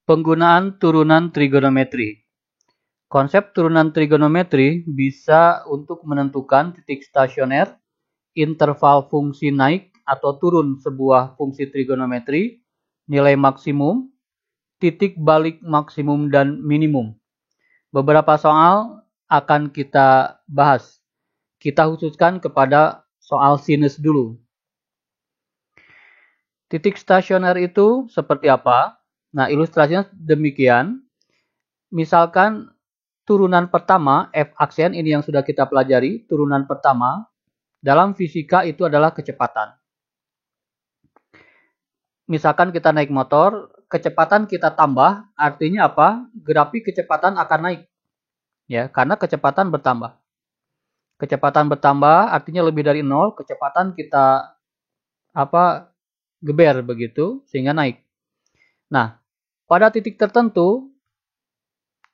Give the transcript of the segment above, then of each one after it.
Penggunaan turunan trigonometri. Konsep turunan trigonometri bisa untuk menentukan titik stasioner, interval fungsi naik atau turun sebuah fungsi trigonometri, nilai maksimum, titik balik maksimum dan minimum. Beberapa soal akan kita bahas. Kita khususkan kepada soal sinus dulu. Titik stasioner itu seperti apa? Nah, ilustrasinya demikian. Misalkan turunan pertama, F aksen ini yang sudah kita pelajari, turunan pertama, dalam fisika itu adalah kecepatan. Misalkan kita naik motor, kecepatan kita tambah, artinya apa? Grafik kecepatan akan naik. Ya, karena kecepatan bertambah. Kecepatan bertambah artinya lebih dari 0, kecepatan kita geber begitu sehingga naik. Nah, pada titik tertentu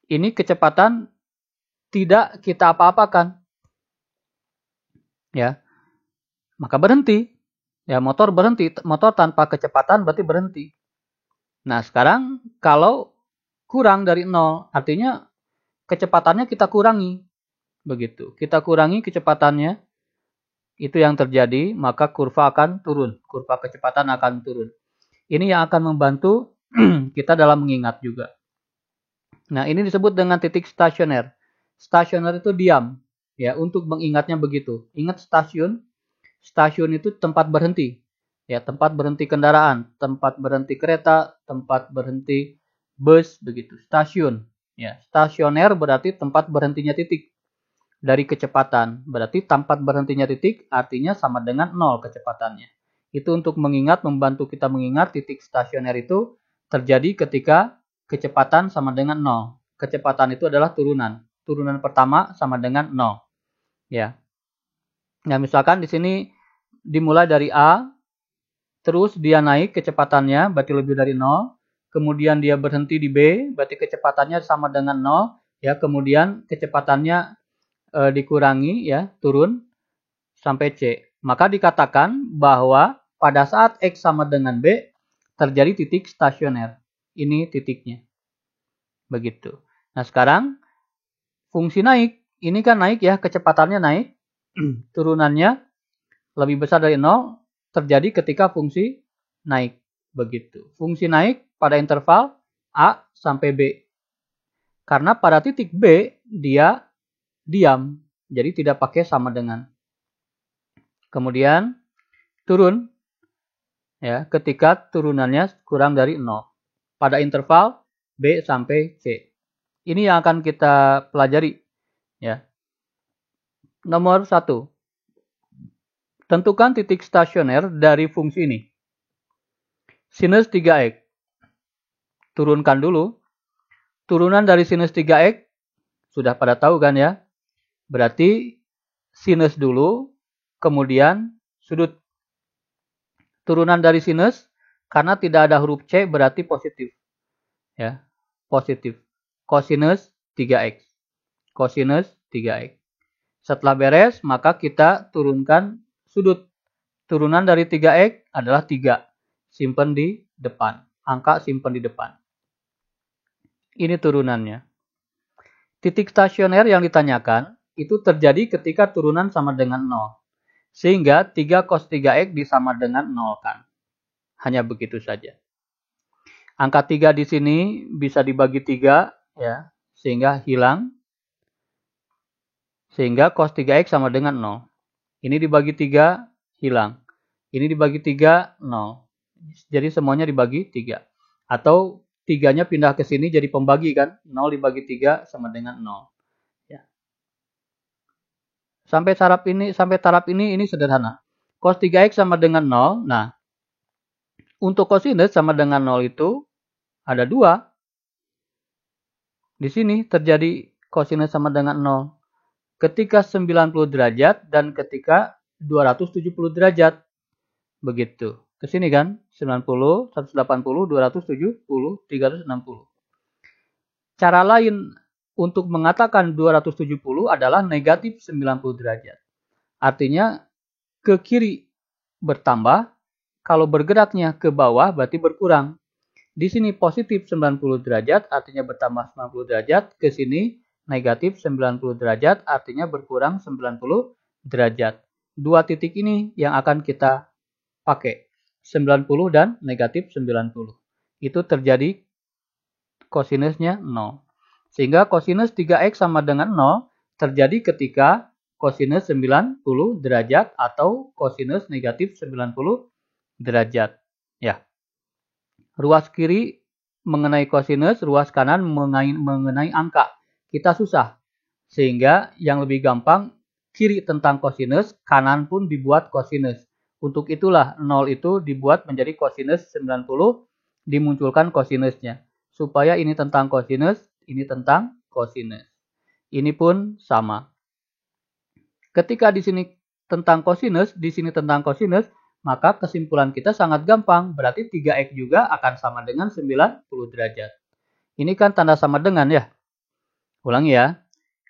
ini kecepatan tidak kita apa-apakan. Ya. Maka berhenti. Ya, motor berhenti, motor tanpa kecepatan berarti berhenti. Nah, sekarang kalau kurang dari 0, artinya kecepatannya kita kurangi. Begitu. Kita kurangi kecepatannya, itu yang terjadi, maka kurva akan turun. Kurva kecepatan akan turun. Ini yang akan membantu kita dalam mengingat juga. Nah, ini disebut dengan titik stasioner. Stasioner itu diam. Ya, untuk mengingatnya begitu. Ingat stasiun. Stasiun itu tempat berhenti. Ya, tempat berhenti kendaraan, tempat berhenti kereta, tempat berhenti bus, begitu. Stasiun. Ya, stasioner berarti tempat berhentinya titik. Dari kecepatan. Berarti tempat berhentinya titik artinya sama dengan 0 kecepatannya. Itu untuk mengingat, membantu kita mengingat titik stasioner itu terjadi ketika kecepatan sama dengan 0. Kecepatan itu adalah turunan. Turunan pertama sama dengan 0. Ya. Nah, misalkan di sini dimulai dari A, terus dia naik kecepatannya, berarti lebih dari 0. Kemudian dia berhenti di B, berarti kecepatannya sama dengan 0. Ya, kemudian kecepatannya dikurangi, ya, turun sampai C. Maka dikatakan bahwa pada saat X sama dengan B, terjadi titik stasioner. Ini titiknya. Begitu. Nah, sekarang fungsi naik. Ini kan naik ya, kecepatannya naik. Turunannya lebih besar dari 0 terjadi ketika fungsi naik. Begitu. Fungsi naik pada interval A sampai B. Karena pada titik B dia diam. Jadi tidak pakai sama dengan. Kemudian turun ya ketika turunannya kurang dari 0. Pada interval B sampai C. Ini yang akan kita pelajari ya. Nomor 1. Tentukan titik stasioner dari fungsi ini. Sinus 3x. Turunkan dulu. Turunan dari sinus 3x sudah pada tahu kan ya? Berarti sinus dulu, kemudian sudut. Turunan dari sinus, karena tidak ada huruf C berarti positif. Ya, positif. Kosinus 3x. Kosinus 3x. Setelah beres, maka kita turunkan sudut. Turunan dari 3x adalah 3. Simpan di depan. Angka simpan di depan. Ini turunannya. Titik stasioner yang ditanyakan itu terjadi ketika turunan sama dengan 0. Sehingga 3 cos 3x disama dengan 0 kan. Hanya begitu saja. Angka 3 di sini bisa dibagi 3 ya, sehingga hilang. Sehingga cos 3x sama dengan 0. Ini dibagi 3, hilang. Ini dibagi 3, 0. Jadi semuanya dibagi 3. Atau 3-nya pindah ke sini jadi pembagi kan. 0 dibagi 3 sama dengan 0. Ya. Sampai taraf ini sederhana. Cos 3x sama dengan 0. Nah, untuk kosinus sama dengan 0 itu ada 2. Di sini terjadi kosinus sama dengan 0. Ketika 90 derajat dan ketika 270 derajat. Begitu. Ke sini kan, 90, 180, 270, 360. Cara lain untuk mengatakan 270 adalah negatif 90 derajat. Artinya ke kiri bertambah, kalau bergeraknya ke bawah berarti berkurang. Di sini positif 90 derajat artinya bertambah 90 derajat, ke sini negatif 90 derajat artinya berkurang 90 derajat. Dua titik ini yang akan kita pakai, 90 dan negatif 90. Itu terjadi kosinusnya 0. Sehingga kosinus 3x sama dengan 0 terjadi ketika kosinus 90 derajat atau kosinus negatif 90 derajat. Ya. Ruas kiri mengenai kosinus, ruas kanan mengenai angka. Kita susah. Sehingga yang lebih gampang, kiri tentang kosinus, kanan pun dibuat kosinus. Untuk itulah 0 itu dibuat menjadi kosinus 90, dimunculkan kosinusnya. Supaya ini tentang kosinus, ini tentang kosinus. Ini pun sama. Ketika di sini tentang kosinus, di sini tentang kosinus, maka kesimpulan kita sangat gampang. Berarti 3x juga akan sama dengan 90 derajat. Ini kan tanda sama dengan ya. Ulangi ya.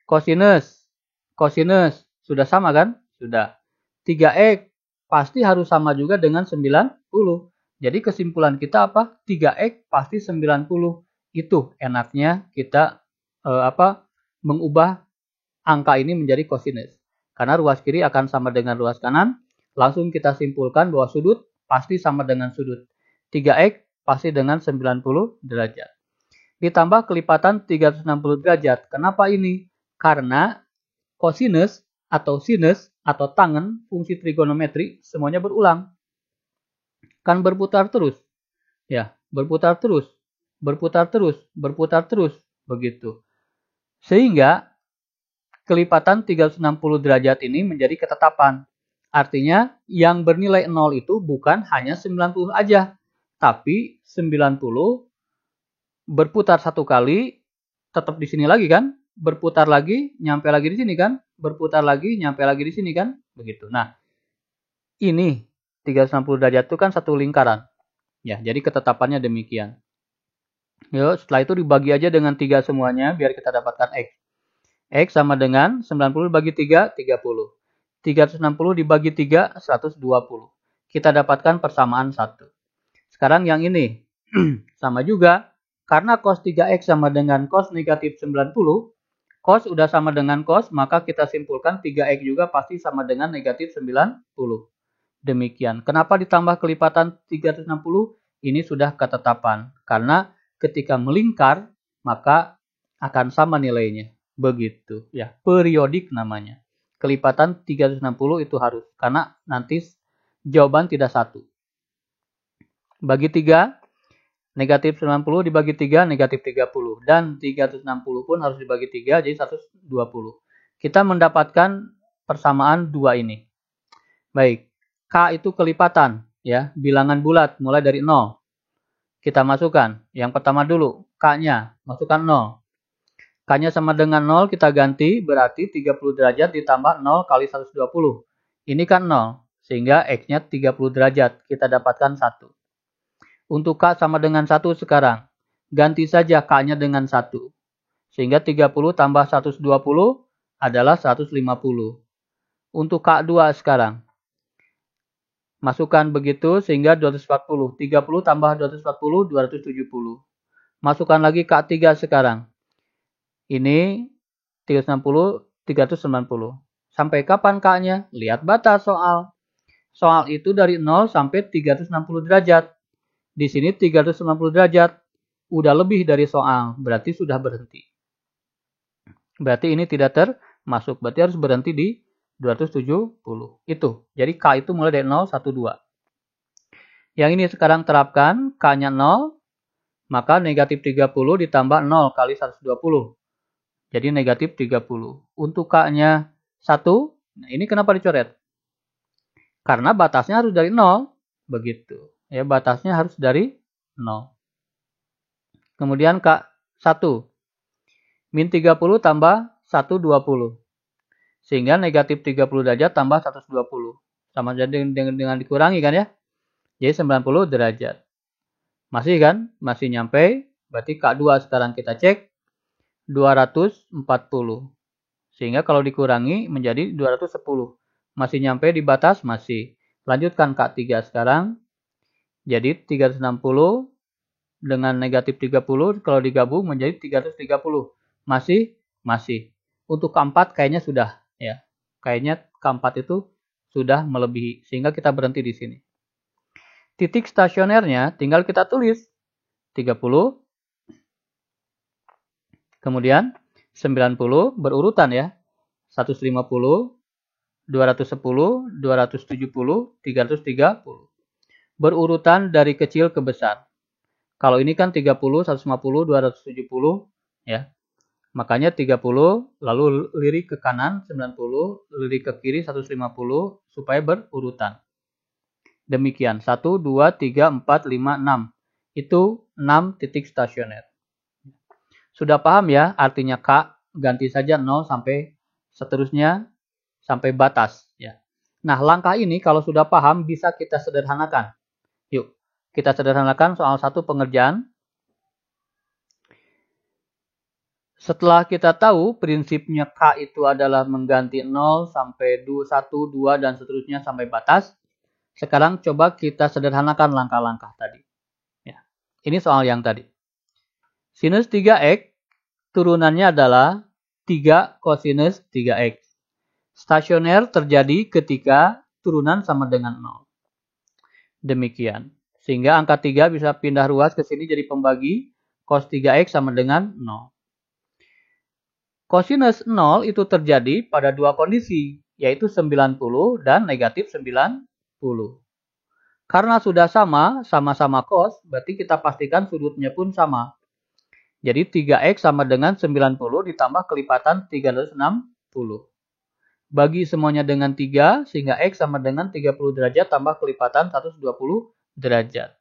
Kosinus. Kosinus. Sudah sama kan? Sudah. 3x pasti harus sama juga dengan 90. Jadi kesimpulan kita apa? 3x pasti 90. Itu enaknya kita mengubah angka ini menjadi kosinus. Karena ruas kiri akan sama dengan ruas kanan. Langsung kita simpulkan bahwa sudut pasti sama dengan sudut. 3x pasti dengan 90 derajat. Ditambah kelipatan 360 derajat. Kenapa ini? Karena kosinus atau sinus atau tangen fungsi trigonometri semuanya berulang. Kan berputar terus. Ya, berputar terus. Berputar terus. Berputar terus. Begitu. Sehingga kelipatan 360 derajat ini menjadi ketetapan. Artinya yang bernilai 0 itu bukan hanya 90 aja, tapi 90 berputar satu kali, tetap di sini lagi kan, berputar lagi, nyampe lagi di sini kan, berputar lagi, nyampe lagi di sini kan, begitu. Nah, ini 360 derajat itu kan satu lingkaran. Ya, jadi ketetapannya demikian. Yuk, setelah itu dibagi aja dengan 3 semuanya biar kita dapatkan X. X sama dengan 90 dibagi 3, 30. 360 dibagi 3, 120. Kita dapatkan persamaan 1. Sekarang yang ini. Sama juga. Karena cos 3x sama dengan cos negatif 90. Cos udah sama dengan cos, maka kita simpulkan 3x juga pasti sama dengan negatif 90. Demikian. Kenapa ditambah kelipatan 360? Ini sudah ketetapan. Karena ketika melingkar, maka akan sama nilainya. Begitu. Ya, periodik namanya. Kelipatan 360 itu harus. Karena nanti jawaban tidak satu. Bagi 3, negatif 90 dibagi 3, negatif 30. Dan 360 pun harus dibagi 3, jadi 120. Kita mendapatkan persamaan 2 ini. Baik, K itu kelipatan. Ya, bilangan bulat mulai dari 0. Kita masukkan. Yang pertama dulu, K-nya. Masukkan 0. K-nya sama dengan 0, kita ganti, berarti 30 derajat ditambah 0 kali 120. Ini kan 0, sehingga X-nya 30 derajat. Kita dapatkan 1. Untuk K sama dengan 1 sekarang. Ganti saja K-nya dengan 1. Sehingga 30 tambah 120 adalah 150. Untuk K2 sekarang. Masukkan begitu sehingga 240. 30 tambah 240, 270. Masukkan lagi K3 sekarang. Ini 360, 390. Sampai kapan K-nya? Lihat batas soal. Soal itu dari 0 sampai 360 derajat. Di sini 390 derajat. Udah lebih dari soal. Berarti sudah berhenti. Berarti ini tidak termasuk. Berarti harus berhenti di 270. Itu. Jadi K itu mulai dari 0, 1, 2. Yang ini sekarang terapkan. K-nya 0. Maka negatif 30 ditambah 0 kali 120. Jadi negatif 30. Untuk K-nya 1, nah ini kenapa dicoret? Karena batasnya harus dari 0. Begitu. Ya, batasnya harus dari 0. Kemudian K1. Min 30 tambah 120. Sehingga negatif 30 derajat tambah 120. Sama dengan dikurangi kan ya? Jadi 90 derajat. Masih kan? Masih nyampe. Berarti K2 sekarang kita cek. 240. Sehingga kalau dikurangi menjadi 210. Masih nyampe di batas? Masih. Lanjutkan K3 sekarang. Jadi 360 dengan negatif 30 kalau digabung menjadi 330. Masih. Untuk keempat kayaknya sudah ya. Kayaknya keempat itu sudah melebihi sehingga kita berhenti di sini. Titik stasionernya tinggal kita tulis 30. Kemudian 90 berurutan ya. 150, 210, 270, 330. Berurutan dari kecil ke besar. Kalau ini kan 30, 150, 270 ya. Makanya 30 lalu lirik ke kanan 90, lirik ke kiri 150 supaya berurutan. Demikian 1, 2, 3, 4, 5, 6. Itu 6 titik stasioner. Sudah paham ya artinya K? Ganti saja 0 sampai seterusnya sampai batas ya. Nah, langkah ini kalau sudah paham bisa kita sederhanakan. Yuk, kita sederhanakan soal 1 pengerjaan. Setelah kita tahu prinsipnya K itu adalah mengganti 0 sampai 1, 2 dan seterusnya sampai batas. Sekarang coba kita sederhanakan langkah-langkah tadi. Ya. Ini soal yang tadi. Sinus 3X turunannya adalah 3 kosinus 3X. Stasioner terjadi ketika turunan sama dengan 0. Demikian. Sehingga angka 3 bisa pindah ruas ke sini jadi pembagi. Cos 3X sama dengan 0. Kosinus 0 itu terjadi pada dua kondisi, yaitu 90 dan negatif 90. Karena sudah sama-sama cos, berarti kita pastikan sudutnya pun sama. Jadi 3X sama dengan 90 ditambah kelipatan 360. Bagi semuanya dengan 3, sehingga X sama dengan 30 derajat tambah kelipatan 120 derajat.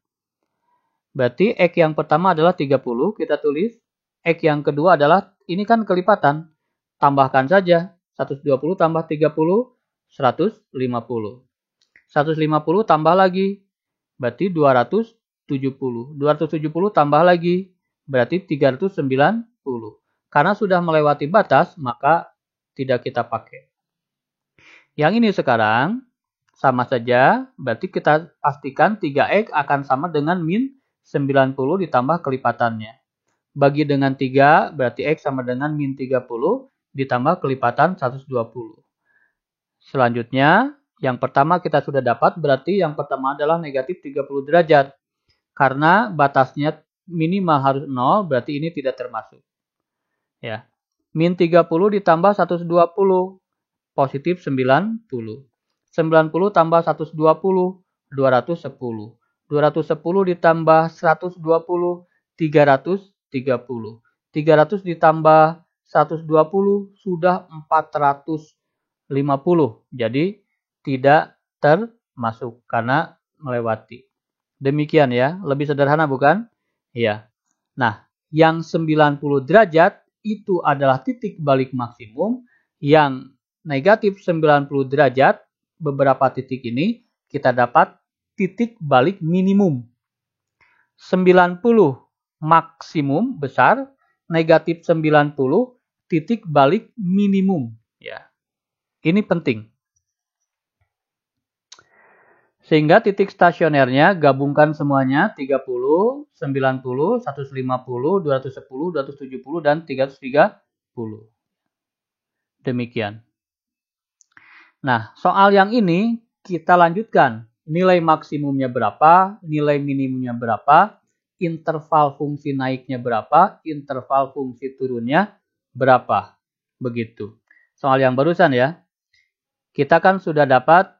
Berarti X yang pertama adalah 30, kita tulis. X yang kedua adalah, ini kan kelipatan. Tambahkan saja, 120 tambah 30, 150. 150 tambah lagi, berarti 270. 270 tambah lagi, berarti 390. Karena sudah melewati batas, maka tidak kita pakai. Yang ini sekarang, sama saja, berarti kita pastikan 3X akan sama dengan min 90 ditambah kelipatannya. Bagi dengan 3, berarti X sama dengan min 30 ditambah kelipatan 120. Selanjutnya, yang pertama kita sudah dapat, berarti yang pertama adalah negatif 30 derajat. Karena batasnya minimal harus 0, berarti ini tidak termasuk. Ya. Min 30 ditambah 120, positif 90. 90 tambah 120, 210. 210 ditambah 120, 330. 300 ditambah 120 sudah 450. Jadi tidak termasuk karena melewati. Demikian ya, lebih sederhana bukan? Iya. Nah, yang 90 derajat itu adalah titik balik maksimum, yang negatif 90 derajat, beberapa titik ini kita dapat titik balik minimum. 90 maksimum besar, negatif 90 titik balik minimum. Ya. Ini penting. Sehingga titik stasionernya gabungkan semuanya 30, 90, 150, 210, 270, dan 330. Demikian. Nah, soal yang ini kita lanjutkan. Nilai maksimumnya berapa, nilai minimumnya berapa, interval fungsi naiknya berapa, interval fungsi turunnya berapa. Begitu. Soal yang barusan ya. Kita kan sudah dapat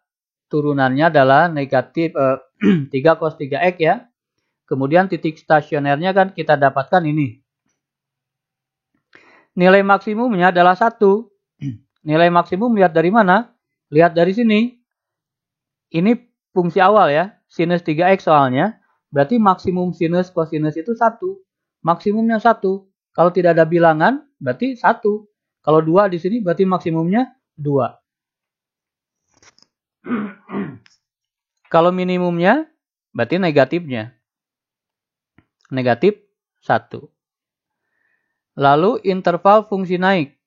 turunannya adalah negatif 3 cos 3X ya. Kemudian titik stasionernya kan kita dapatkan ini. Nilai maksimumnya adalah 1. Nilai maksimum lihat dari mana? Lihat dari sini. Ini fungsi awal ya. Sinus 3X soalnya. Berarti maksimum sinus kosinus itu 1. Maksimumnya 1. Kalau tidak ada bilangan, berarti 1. Kalau 2 di sini, berarti maksimumnya 2. Kalau minimumnya, berarti negatifnya. Negatif 1. Lalu interval fungsi naik.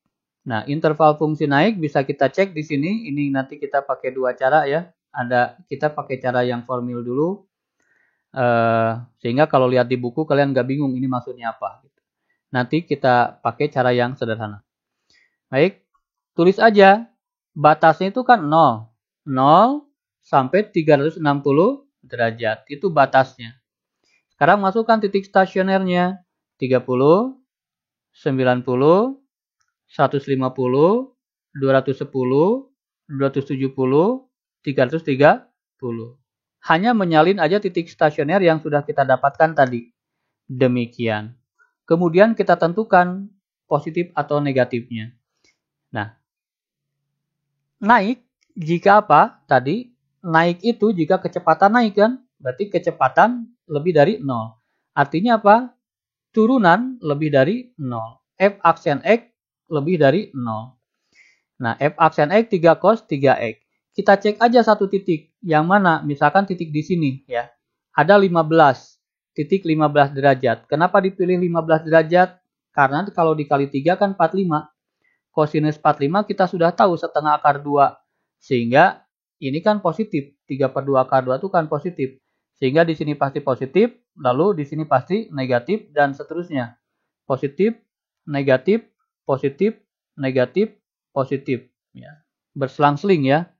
Nah, interval fungsi naik bisa kita cek di sini. Ini nanti kita pakai dua cara ya. Kita pakai cara yang formil dulu. Sehingga kalau lihat di buku kalian nggak bingung ini maksudnya apa. Nanti kita pakai cara yang sederhana. Baik, tulis aja. Batasnya itu kan 0. 0 sampai 360 derajat. Itu batasnya. Sekarang masukkan titik stasionernya. 30, 90, 150, 210, 270, 330. Hanya menyalin aja titik stasioner yang sudah kita dapatkan tadi. Demikian. Kemudian kita tentukan positif atau negatifnya. Nah, naik jika apa? Tadi naik itu jika kecepatan naik kan? Berarti kecepatan lebih dari 0. Artinya apa? Turunan lebih dari 0. F aksen X lebih dari 0. Nah, F aksen X 3 cos 3X. Kita cek aja satu titik. Yang mana? Misalkan titik di sini ya. Ada 15. Titik 15 derajat. Kenapa dipilih 15 derajat? Karena kalau dikali 3 kan 45. Kosinus 45 kita sudah tahu setengah akar 2. Sehingga ini kan positif. 3/2 akar 2 itu kan positif. Sehingga di sini pasti positif. Lalu di sini pasti negatif dan seterusnya. Positif, negatif, positif, negatif, positif. Ya. Berselang-seling ya.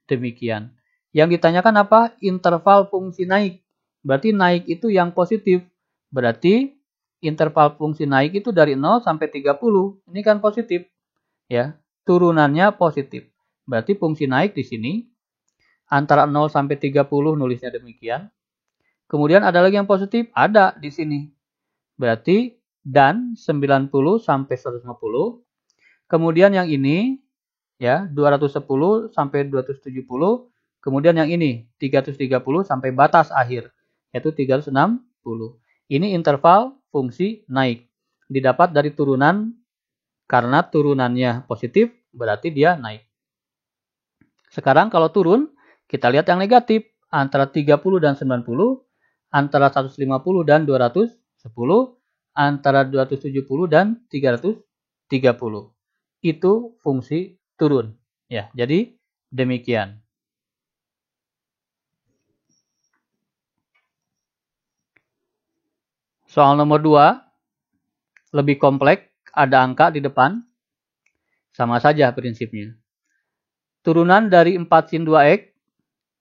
Demikian. Yang ditanyakan apa? Interval fungsi naik. Berarti naik itu yang positif. Berarti interval fungsi naik itu dari 0 sampai 30. Ini kan positif. Ya, turunannya positif. Berarti fungsi naik di sini antara 0 sampai 30 nulisnya demikian. Kemudian ada lagi yang positif, ada di sini. Berarti dan 90 sampai 150. Kemudian yang ini ya 210 sampai 270. Kemudian yang ini 330 sampai batas akhir yaitu 360. Ini interval fungsi naik. Didapat dari turunan karena turunannya positif berarti dia naik. Sekarang kalau turun kita lihat yang negatif antara 30 dan 90, antara 150 dan 210, antara 270 dan 330. Itu fungsi turun. Ya, jadi demikian. Soal nomor 2 lebih kompleks, ada angka di depan. Sama saja prinsipnya. Turunan dari 4 sin 2x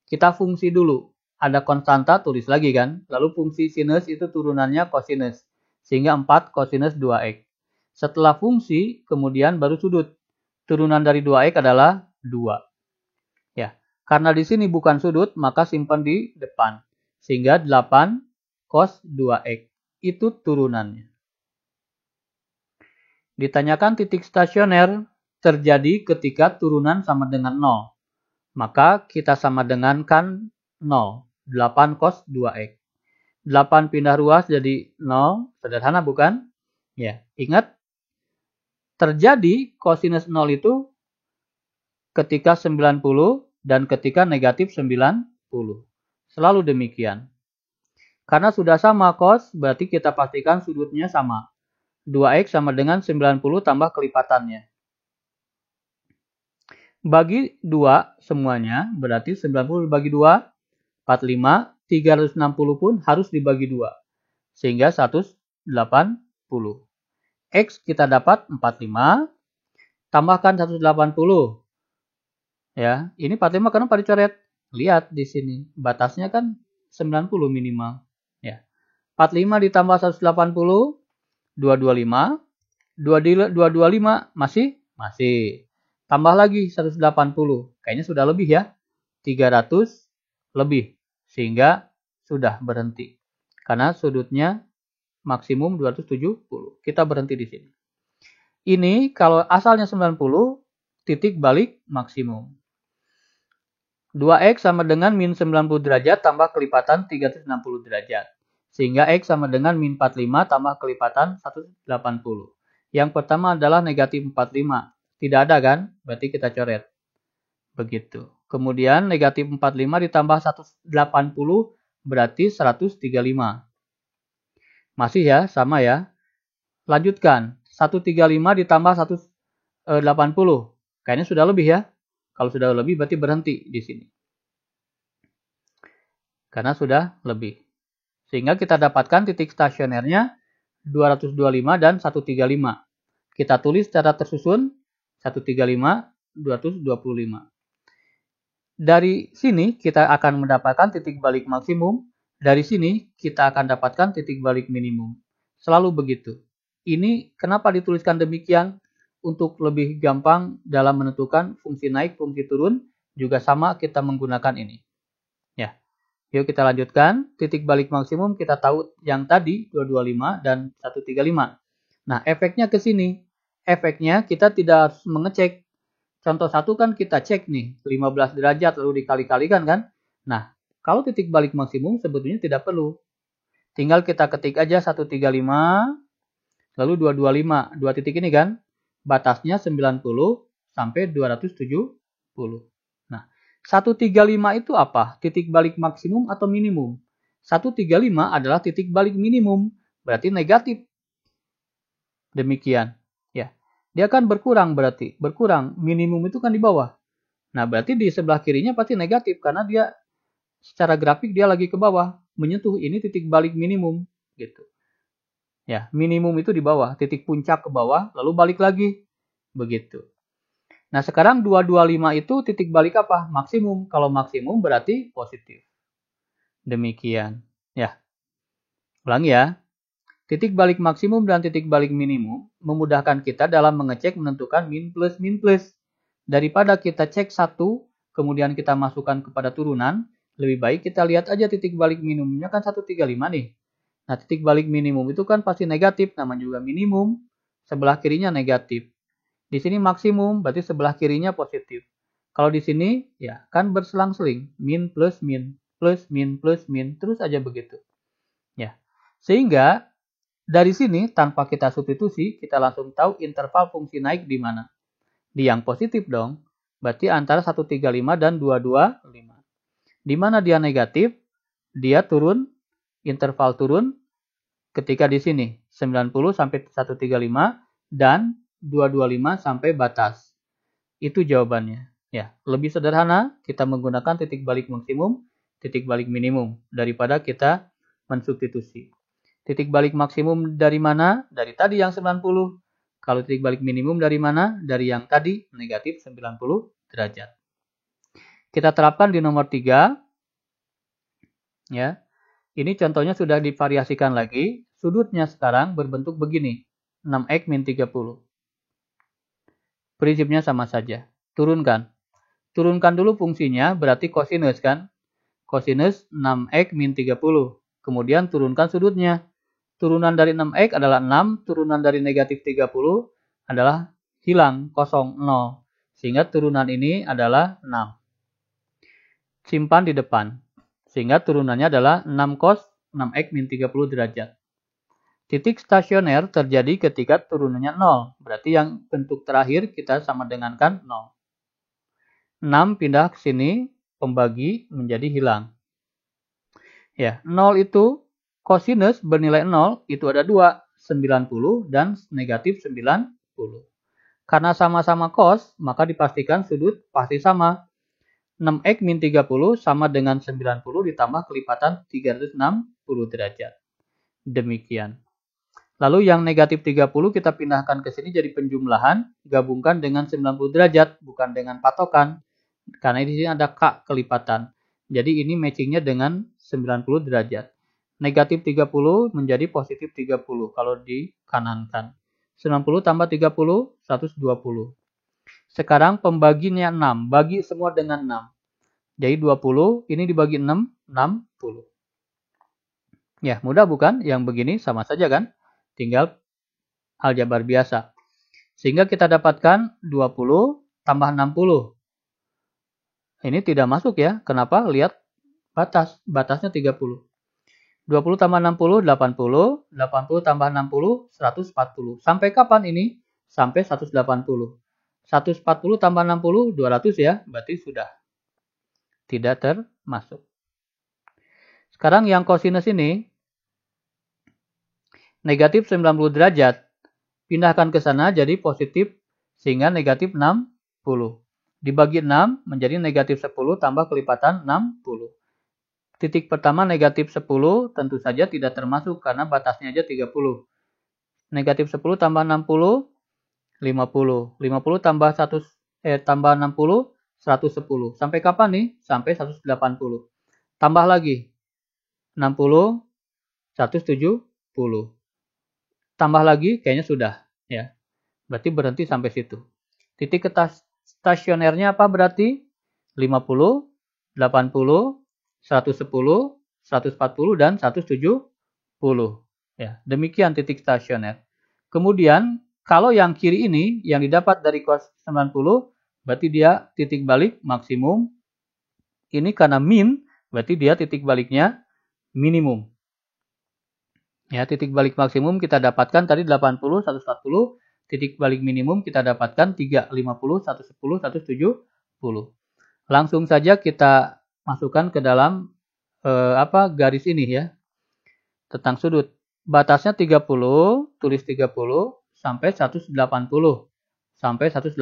kita fungsi dulu. Ada konstanta tulis lagi kan. Lalu fungsi sinus itu turunannya kosinus. Sehingga 4 kosinus 2x. Setelah fungsi kemudian baru sudut. Turunan dari 2x adalah 2. Ya, karena di sini bukan sudut maka simpan di depan. Sehingga 8 cos 2x. Itu turunannya. Ditanyakan titik stasioner terjadi ketika turunan sama dengan 0. Maka kita sama dengan kan 0. 8 cos 2x. 8 pindah ruas jadi 0. Sederhana bukan? Ya, ingat. Terjadi kosinus 0 itu ketika 90 dan ketika negatif 90. Selalu demikian. Karena sudah sama cos, berarti kita pastikan sudutnya sama. 2x sama dengan 90 tambah kelipatannya. Bagi 2 semuanya, berarti 90 dibagi 2, 45, 360 pun harus dibagi 2. Sehingga 180. X kita dapat 45, tambahkan 180. Ya, ini 45 kenapa dicoret? Lihat di sini, batasnya kan 90 minimal. Ya. 45 ditambah 180, 225. 225 masih. Tambah lagi 180. Kayaknya sudah lebih ya. 300 lebih. Sehingga sudah berhenti. Karena sudutnya maksimum 270. Kita berhenti di sini. Ini kalau asalnya 90, titik balik maksimum. 2x sama dengan min 90 derajat tambah kelipatan 360 derajat. Sehingga x sama dengan min 45 tambah kelipatan 180. Yang pertama adalah negatif 45. Tidak ada kan? Berarti kita coret. Begitu. Kemudian negatif 45 ditambah 180 berarti 135. Masih ya, sama ya. Lanjutkan. 135 ditambah 180. Kayaknya sudah lebih ya. Kalau sudah lebih berarti berhenti di sini. Karena sudah lebih. Sehingga kita dapatkan titik stasionernya 225 dan 135. Kita tulis secara tersusun 135, 225. Dari sini kita akan mendapatkan titik balik maksimum. Dari sini kita akan dapatkan titik balik minimum. Selalu begitu. Ini kenapa dituliskan demikian? Untuk lebih gampang dalam menentukan fungsi naik, fungsi turun, juga sama kita menggunakan ini. Ya. Yuk kita lanjutkan. Titik balik maksimum kita tahu yang tadi 225 dan 135. Nah, efeknya ke sini. Efeknya kita tidak harus mengecek. Contoh 1 kan kita cek nih, 15 derajat lalu dikali-kalikan kan. Nah, kalau titik balik maksimum sebetulnya tidak perlu. Tinggal kita ketik aja 135, lalu 225. Dua titik ini kan, batasnya 90 sampai 270. Nah, 135 itu apa? Titik balik maksimum atau minimum? 135 adalah titik balik minimum, berarti negatif. Demikian. Ya, dia kan berkurang berarti. Berkurang, minimum itu kan di bawah. Nah, berarti di sebelah kirinya pasti negatif karena dia secara grafik dia lagi ke bawah, menyentuh ini titik balik minimum gitu. Ya, minimum itu di bawah, titik puncak ke bawah, lalu balik lagi. Begitu. Nah, sekarang 225 itu titik balik apa? Maksimum. Kalau maksimum berarti positif. Demikian. Ya. Ulangi ya. Titik balik maksimum dan titik balik minimum memudahkan kita dalam mengecek menentukan min plus. Daripada kita cek satu, kemudian kita masukkan kepada turunan, lebih baik kita lihat aja titik balik minimumnya kan 135 nih. Nah, titik balik minimum itu kan pasti negatif, namanya juga minimum, sebelah kirinya negatif. Di sini maksimum, berarti sebelah kirinya positif. Kalau di sini, ya kan berselang-seling, min plus min, plus min plus min, terus aja begitu. Ya, sehingga dari sini tanpa kita substitusi, kita langsung tahu interval fungsi naik di mana. Di yang positif dong, berarti antara 135 dan 225. Di mana dia negatif, dia turun, interval turun ketika di sini 90 sampai 135 dan 225 sampai batas. Itu jawabannya. Ya, lebih sederhana kita menggunakan titik balik maksimum, titik balik minimum daripada kita mensubstitusi. Titik balik maksimum dari mana? Dari tadi yang 90. Kalau titik balik minimum dari mana? Dari yang tadi negatif 90 derajat. Kita terapkan di nomor 3. Ya. Ini contohnya sudah divariasikan lagi. Sudutnya sekarang berbentuk begini. 6x min 30. Prinsipnya sama saja. Turunkan. Turunkan dulu fungsinya, berarti kosinus kan. Kosinus 6x min 30. Kemudian turunkan sudutnya. Turunan dari 6x adalah 6. Turunan dari negatif 30 adalah hilang, kosong, 0. Sehingga turunan ini adalah 6. Simpan di depan. Sehingga turunannya adalah 6 cos 6x min 30 derajat. Titik stasioner terjadi ketika turunannya 0. Berarti yang bentuk terakhir kita sama dengankan 0. 6 pindah ke sini, pembagi menjadi hilang. Ya, 0 itu kosinus bernilai 0 itu ada 2, 90 dan negatif 90. Karena sama-sama cos, maka dipastikan sudut pasti sama. 6x min 30 sama dengan 90 ditambah kelipatan 360 derajat. Demikian. Lalu yang negatif 30 kita pindahkan ke sini jadi penjumlahan, gabungkan dengan 90 derajat, bukan dengan patokan. Karena di sini ada K kelipatan. Jadi ini matchingnya dengan 90 derajat. Negatif 30 menjadi positif 30 kalau dikanankan. 90 tambah 30, 120. Sekarang pembaginya 6. Bagi semua dengan 6. Jadi 20, ini dibagi 6, 60. Ya, mudah bukan? Yang begini sama saja kan? Tinggal aljabar biasa. Sehingga kita dapatkan 20 tambah 60. Ini tidak masuk ya. Kenapa? Lihat batas. Batasnya 30. 20 tambah 60, 80. 80 tambah 60, 140. Sampai kapan ini? Sampai 180. 140 tambah 60, 200 ya. Berarti sudah tidak termasuk. Sekarang yang kosinus ini, negatif 90 derajat. Pindahkan ke sana jadi positif, sehingga negatif 60. Dibagi 6 menjadi negatif 10 tambah kelipatan 60. titik pertama negatif 10 tentu saja tidak termasuk karena batasnya aja 30. Negatif 10 tambah 60, 50. 50 tambah 60, 110. Sampai kapan nih? Sampai 180. Tambah lagi. 60, 170. Tambah lagi, kayaknya sudah. Ya. Berarti berhenti sampai situ. Titik stasionernya apa berarti? 50, 80, 110, 140, dan 170. Ya, demikian titik stasioner. Kemudian, kalau yang kiri ini, yang didapat dari cos 90, berarti dia titik balik maksimum. Ini karena min, berarti dia titik baliknya minimum. Ya, titik balik maksimum kita dapatkan tadi 80, 140. Titik balik minimum kita dapatkan 3, 50, 110, 170. Langsung saja kita masukkan ke dalam garis ini ya. Tentang sudut. Batasnya 30, tulis 30 sampai 180. Sampai 180.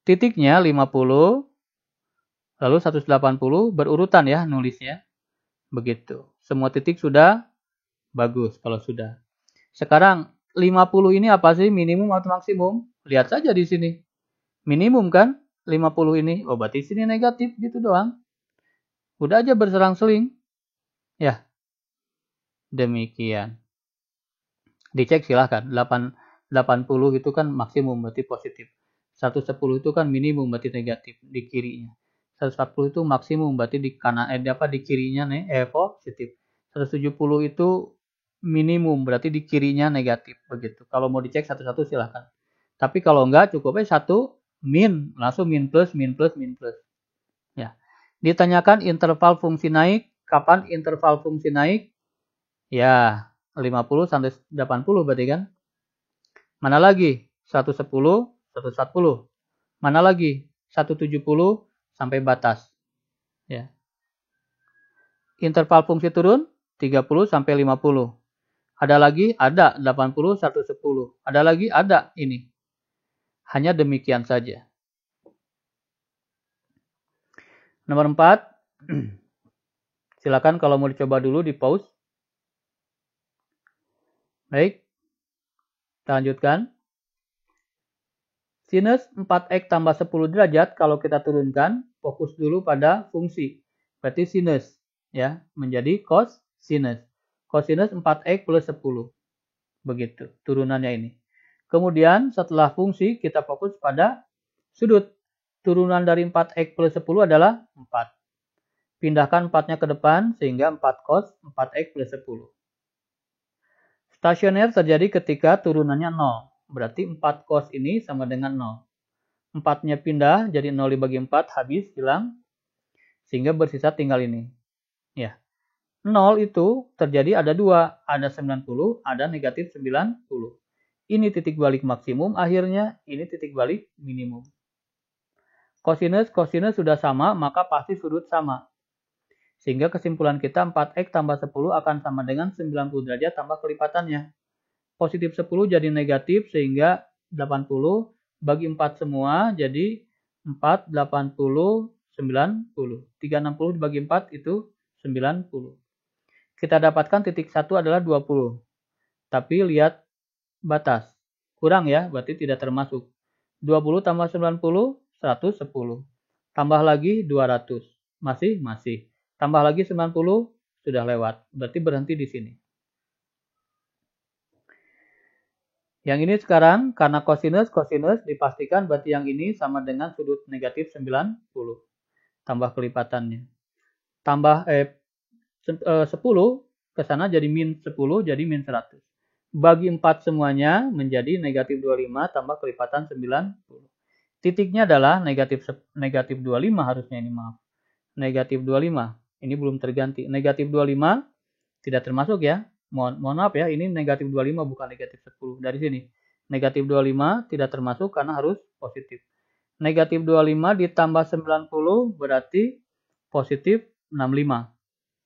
Titiknya 50, lalu 180 berurutan ya nulisnya. Begitu. Semua titik sudah bagus kalau sudah. Sekarang 50 ini apa sih? Minimum atau maksimum? Lihat saja di sini. Minimum kan? 50 ini. Oh, berarti sini negatif gitu doang. Udah aja berselang-seling. Ya. Demikian. Dicek silahkan. 80 itu kan maksimum berarti positif. 110 itu kan minimum berarti negatif di kirinya. 140 itu maksimum berarti di kanan di kirinya positif. 170 itu minimum berarti di kirinya negatif begitu. Kalau mau dicek satu-satu silahkan. Tapi kalau enggak cukup aja satu min, langsung min plus min plus min plus. Ya. Ditanyakan interval fungsi naik, kapan interval fungsi naik? Ya, 50 sampai 80 berarti kan? Mana lagi? 110, 140. Mana lagi? 170 sampai batas. Ya. Interval fungsi turun 30 sampai 50. Ada lagi? Ada 80, 110. Ada lagi? Ada ini. Hanya demikian saja. Nomor 4. Silakan kalau mau dicoba dulu di pause. Baik. Kita lanjutkan. Sinus 4x tambah 10 derajat kalau kita turunkan, fokus dulu pada fungsi. Berarti sinus ya, menjadi cos sinus. Cosinus 4x plus 10. Begitu turunannya ini. Kemudian setelah fungsi kita fokus pada sudut. Turunan dari 4x plus 10 adalah 4. Pindahkan 4-nya ke depan sehingga 4 cos 4x plus 10. Stasioner terjadi ketika turunannya 0. Berarti 4 cos ini sama dengan 0. 4-nya pindah jadi 0 dibagi 4 habis hilang. Sehingga bersisa tinggal ini. Ya. 0 itu terjadi ada 2. Ada 90, ada negatif 90. Ini titik balik maksimum, akhirnya ini titik balik minimum. Cosinus sudah sama, maka pasti sudut sama. Sehingga kesimpulan kita 4x tambah 10 akan sama dengan 90 derajat tambah kelipatannya. Positif 10 jadi negatif sehingga 80 bagi 4 semua jadi 4, 80, 90. 360 dibagi 4 itu 90. Kita dapatkan titik 1 adalah 20. Tapi lihat batas. Kurang ya, berarti tidak termasuk. 20 tambah 90, 110. Tambah lagi 200. Masih. Tambah lagi 90, sudah lewat. Berarti berhenti di sini. Yang ini sekarang, karena cosinus dipastikan berarti yang ini sama dengan sudut negatif 90. Tambah kelipatannya. Tambah 10 ke sana jadi min 10 jadi min 100. Bagi 4 semuanya menjadi negatif 25 tambah kelipatan 90. Titiknya adalah negatif 25 harusnya ini, maaf. Negatif 25. Ini belum terganti. Negatif 25 tidak termasuk ya. Mohon maaf ya, ini negatif 25 bukan negatif 10. Dari sini. Negatif 25 tidak termasuk karena harus positif. Negatif 25 ditambah 90 berarti positif 65.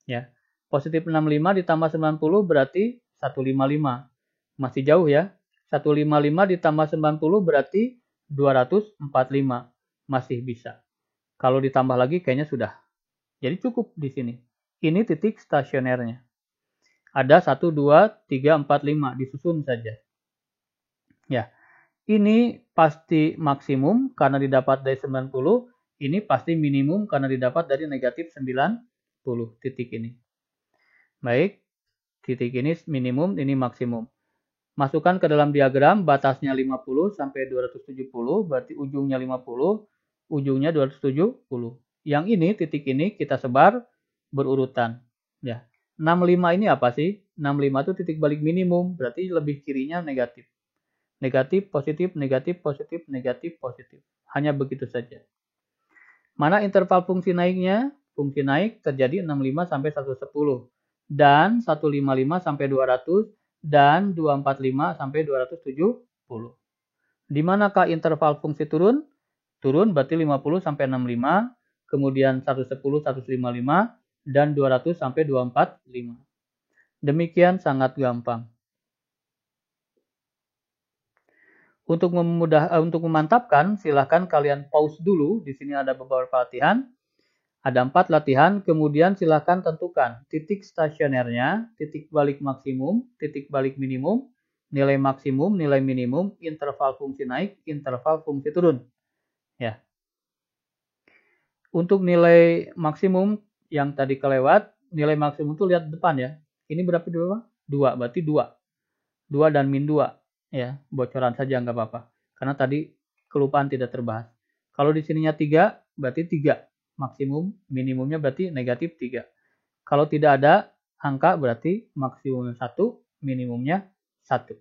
Ya. Positif 65 ditambah 90 berarti 155. Masih jauh ya. 155 ditambah 90 berarti 245. Masih bisa. Kalau ditambah lagi kayaknya sudah. Jadi cukup di sini. Ini titik stasionernya. Ada 1, 2, 3, 4, 5. Disusun saja. Ya, ini pasti maksimum karena didapat dari 90. Ini pasti minimum karena didapat dari negatif 90. Titik ini. Baik, titik ini minimum, ini maksimum. Masukkan ke dalam diagram, batasnya 50 sampai 270, berarti ujungnya 50, ujungnya 270. Yang ini, titik ini kita sebar berurutan. Ya. 65 ini apa sih? 65 itu titik balik minimum, berarti lebih kirinya negatif. Negatif, positif, negatif, positif, negatif, positif. Hanya begitu saja. Mana interval fungsi naiknya? Fungsi naik terjadi 65 sampai 110 dan 155 sampai 200 dan 245 sampai 270. Di manakah interval fungsi turun? Turun berarti 50 sampai 65, kemudian 110, 155 dan 200 sampai 245. Demikian sangat gampang. Untuk memantapkan, silahkan kalian pause dulu. Di sini ada beberapa latihan. Ada 4 latihan, kemudian silahkan tentukan titik stasionernya, titik balik maksimum, titik balik minimum, nilai maksimum, nilai minimum, interval fungsi naik, interval fungsi turun. Ya. Untuk nilai maksimum yang tadi kelewat, nilai maksimum itu lihat depan ya. Ini berapa dua? 2, berarti 2. 2 dan min 2. Ya, bocoran saja nggak apa-apa. Karena tadi kelupaan tidak terbahas. Kalau di sininya 3, berarti 3. Maksimum, minimumnya berarti negatif 3. Kalau tidak ada angka berarti maksimumnya 1, minimumnya 1.